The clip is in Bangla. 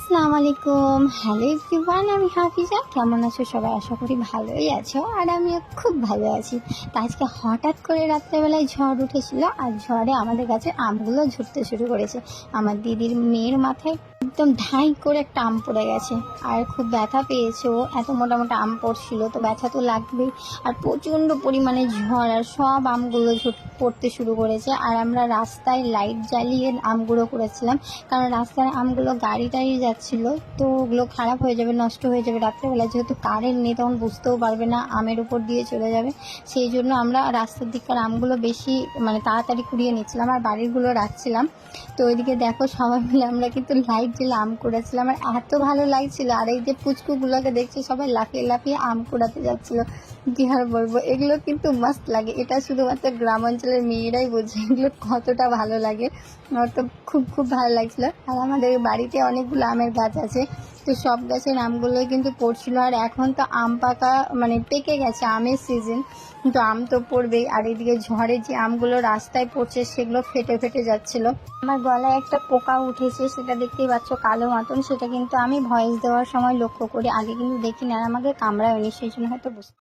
আসসালামু আলাইকুম। হ্যালো এভরিওয়ান, আমি হাফিজা। কেমন আছো সবাই? আশা করি ভালোই আছো, আর আমিও খুব ভালো আছি। তো আজকে হঠাৎ করে রাত্রেবেলায় ঝড় উঠেছিল, আর ঝড়ে আমাদের গাছের আমগুলো ঝরতে শুরু করেছে। আমার দিদির মেয়ের মাথায় একদম ধাই করে একটা আম পড়ে গেছে, আর খুব ব্যথা পেয়েছে। ও এত মোটা মোটা আম পড়ছিল, তো ব্যথা তো লাগবেই। আর প্রচণ্ড পরিমাণে ঝড়, আর সব আমগুলো পড়তে শুরু করেছে। আর আমরা রাস্তায় লাইট জ্বালিয়ে আমগুলো করেছিলাম, কারণ রাস্তায় আমগুলো গাড়ি টাড়ি যাচ্ছিল, তো ওগুলো খারাপ হয়ে যাবে, নষ্ট হয়ে যাবে। রাত্রেবেলা যেহেতু কারেন্ট নেই, তখন বুঝতেও পারবে না, আমের উপর দিয়ে চলে যাবে। সেই জন্য আমরা রাস্তার দিককার আমগুলো বেশি তাড়াতাড়ি কুড়িয়ে নিচ্ছিলাম, আর বাড়িরগুলো রাখছিলাম। তো ওইদিকে দেখো, সবাই মিলে আমরা কিন্তু লাইট জ্বেলে আম কুড়াচ্ছিলাম, আর এত ভালো লাগছিল। আর এই যে পুচকুগুলোকে দেখছি, সবাই লাফিয়ে লাফিয়ে আম কুড়াতে যাচ্ছিল। কি আর বলবো, এগুলো কিন্তু মাস্ট লাগে। এটা শুধুমাত্র গ্রাম অঞ্চলের মেয়েরাই বোঝে এগুলো কতটা ভালো লাগে। আমার তো খুব খুব ভালো লাগছিল। আর আমাদের বাড়িতে অনেকগুলো আমের গাছ আছে, তো সব গাছের আমগুলোই কিন্তু পড়ছিল। আর এখন তো আম পাকা পেকে গেছে, আমের সিজন, কিন্তু আম তো পড়বেই। আর এদিকে ঝড়ে যে আমগুলো রাস্তায় পড়ছে, সেগুলো ফেটে ফেটে যাচ্ছিল। আমার গলায় একটা পোকা উঠেছে, সেটা দেখতেই পাচ্ছ, কালো মতন। সেটা কিন্তু আমি ভয়েস দেওয়ার সময় লক্ষ্য করি, আগে কিন্তু দেখিনি। আর আমাকে কামড়ায়নি, সেই জন্য হয়তো বুঝতে